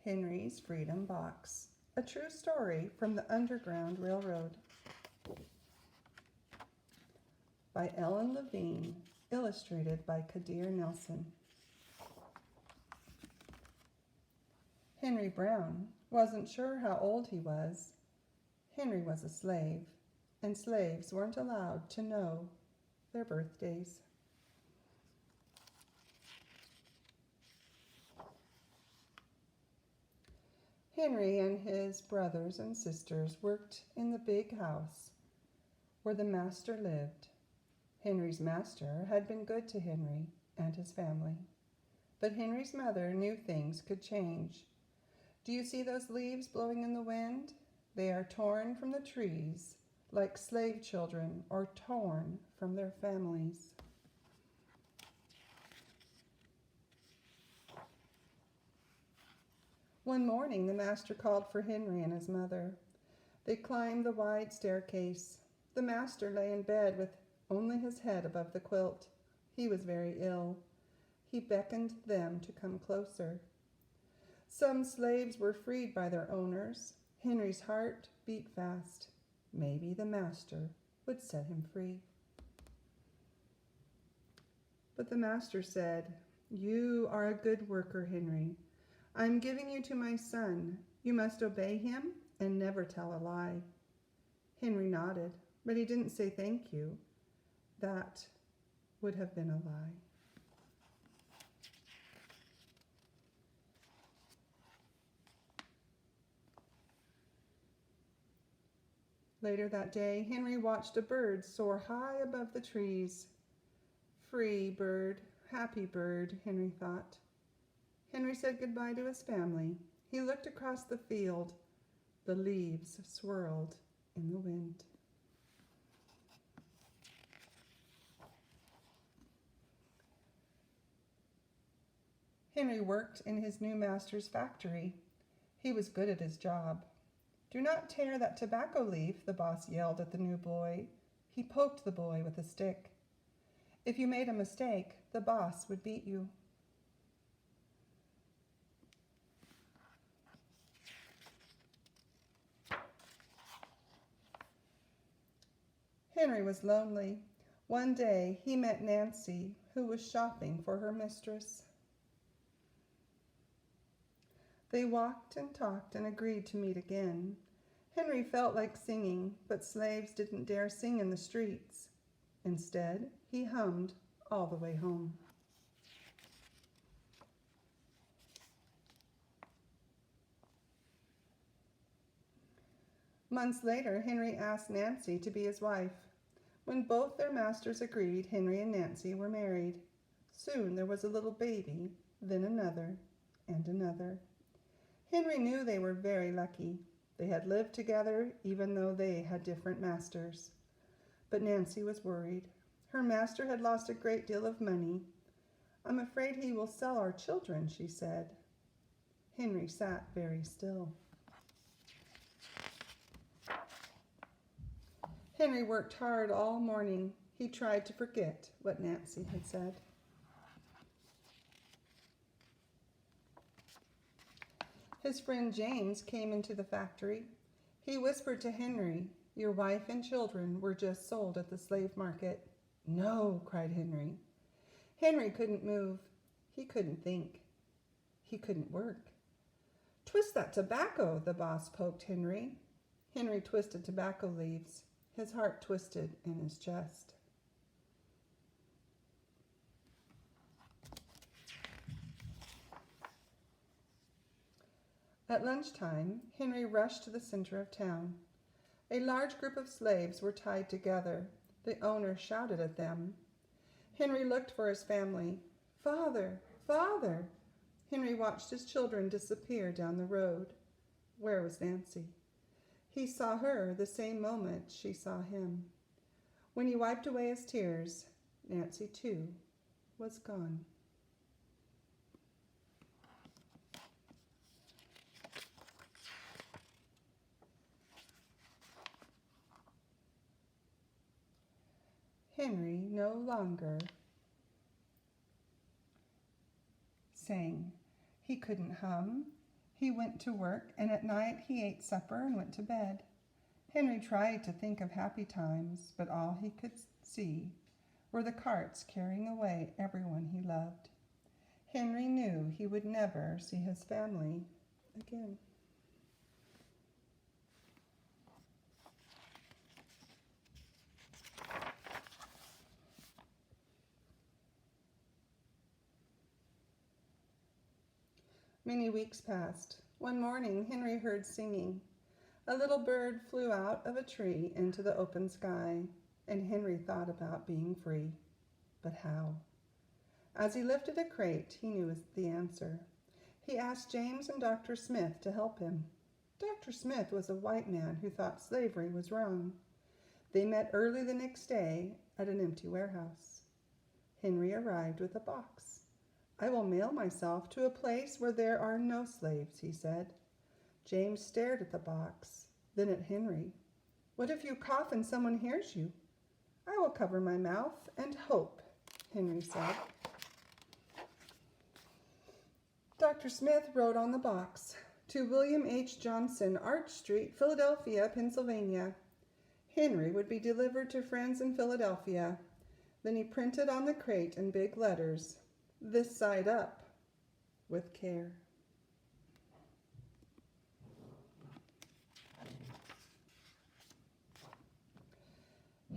Henry's Freedom Box, a true story from the Underground Railroad by Ellen Levine, illustrated by Kadir Nelson. Henry Brown wasn't sure how old he was. Henry was a slave, and slaves weren't allowed to know their birthdays. Henry and his brothers and sisters worked in the big house where the master lived. Henry's master had been good to Henry and his family, but Henry's mother knew things could change. Do you see those leaves blowing in the wind? They are torn from the trees like slave children or torn from their families. One morning, the master called for Henry and his mother. They climbed the wide staircase. The master lay in bed with only his head above the quilt. He was very ill. He beckoned them to come closer. Some slaves were freed by their owners. Henry's heart beat fast. Maybe the master would set him free. But the master said, "You are a good worker, Henry. I'm giving you to my son. You must obey him and never tell a lie." Henry nodded, but he didn't say thank you. That would have been a lie. Later that day, Henry watched a bird soar high above the trees. Free bird, happy bird, Henry thought. Henry said goodbye to his family. He looked across the field. The leaves swirled in the wind. Henry worked in his new master's factory. He was good at his job. "Do not tear that tobacco leaf," the boss yelled at the new boy. He poked the boy with a stick. If you made a mistake, the boss would beat you. Henry was lonely. One day he met Nancy, who was shopping for her mistress. They walked and talked and agreed to meet again. Henry felt like singing, but slaves didn't dare sing in the streets. Instead, he hummed all the way home. Months later, Henry asked Nancy to be his wife. When both their masters agreed, Henry and Nancy were married. Soon there was a little baby, then another, and another. Henry knew they were very lucky. They had lived together even though they had different masters. But Nancy was worried. Her master had lost a great deal of money. "I'm afraid he will sell our children," she said. Henry sat very still. Henry worked hard all morning. He tried to forget what Nancy had said. His friend James came into the factory. He whispered to Henry, "Your wife and children were just sold at the slave market." "No," cried Henry. Henry couldn't move. He couldn't think. He couldn't work. "Twist that tobacco," the boss poked Henry. Henry twisted tobacco leaves. His heart twisted in his chest. At lunchtime, Henry rushed to the center of town. A large group of slaves were tied together. The owner shouted at them. Henry looked for his family. "Father, father!" Henry watched his children disappear down the road. Where was Nancy? He saw her the same moment she saw him. When he wiped away his tears, Nancy, too, was gone. Henry no longer sang. He couldn't hum. He went to work, and at night he ate supper and went to bed. Henry tried to think of happy times, but all he could see were the carts carrying away everyone he loved. Henry knew he would never see his family again. Many weeks passed. One morning, Henry heard singing. A little bird flew out of a tree into the open sky, and Henry thought about being free. But how? As he lifted a crate, he knew the answer. He asked James and Dr. Smith to help him. Dr. Smith was a white man who thought slavery was wrong. They met early the next day at an empty warehouse. Henry arrived with a box. "I will mail myself to a place where there are no slaves," he said. James stared at the box, then at Henry. "What if you cough and someone hears you?" "I will cover my mouth and hope," Henry said. Dr. Smith wrote on the box, "To William H. Johnson, Arch Street, Philadelphia, Pennsylvania." Henry would be delivered to friends in Philadelphia. Then he printed on the crate in big letters, "This side up, with care."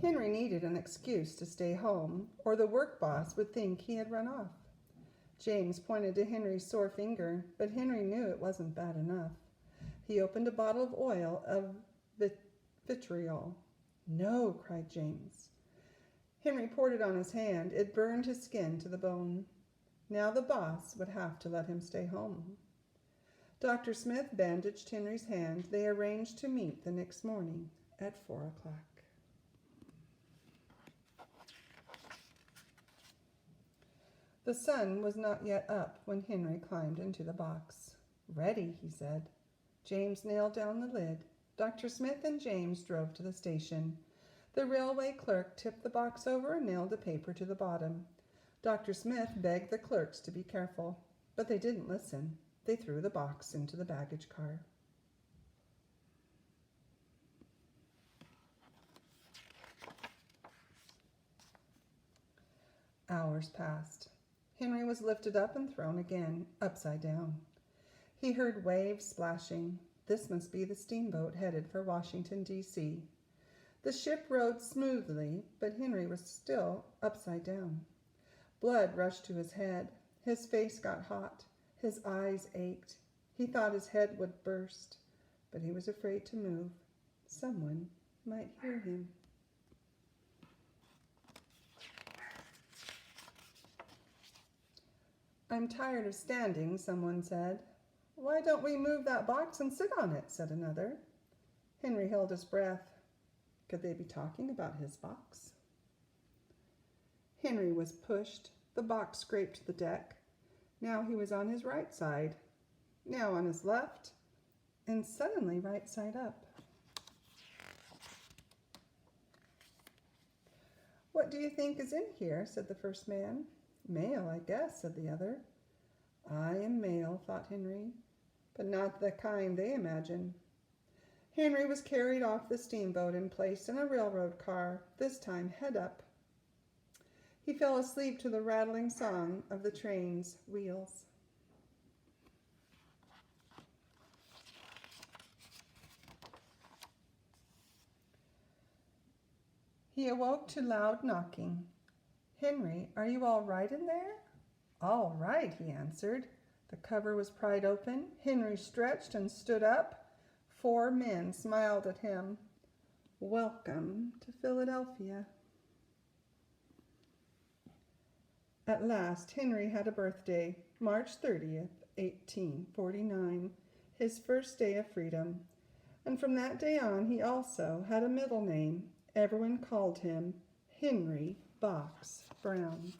Henry needed an excuse to stay home, or the work boss would think he had run off. James pointed to Henry's sore finger, but Henry knew it wasn't bad enough. He opened a bottle of oil of vitriol. "No," cried James. Henry poured it on his hand. It burned his skin to the bone. Now the boss would have to let him stay home. Dr. Smith bandaged Henry's hand. They arranged to meet the next morning at 4 o'clock. The sun was not yet up when Henry climbed into the box. "Ready," he said. James nailed down the lid. Dr. Smith and James drove to the station. The railway clerk tipped the box over and nailed a paper to the bottom. Dr. Smith begged the clerks to be careful, but they didn't listen. They threw the box into the baggage car. Hours passed. Henry was lifted up and thrown again, upside down. He heard waves splashing. This must be the steamboat headed for Washington, D.C. The ship rode smoothly, but Henry was still upside down. Blood rushed to his head. His face got hot. His eyes ached. He thought his head would burst, but he was afraid to move. Someone might hear him. "I'm tired of standing," someone said. "Why don't we move that box and sit on it?" said another. Henry held his breath. Could they be talking about his box? Henry was pushed. The box scraped the deck. Now he was on his right side, now on his left, and suddenly right side up. "What do you think is in here?" said the first man. "Mail, I guess," said the other. "I am mail," thought Henry, but not the kind they imagine. Henry was carried off the steamboat and placed in a railroad car, this time head up. He fell asleep to the rattling song of the train's wheels. He awoke to loud knocking. "Henry, are you all right in there?" "All right," he answered. The cover was pried open. Henry stretched and stood up. 4 men smiled at him. "Welcome to Philadelphia." At last, Henry had a birthday, March 30th, 1849, his first day of freedom. And from that day on, he also had a middle name. Everyone called him Henry Box Brown.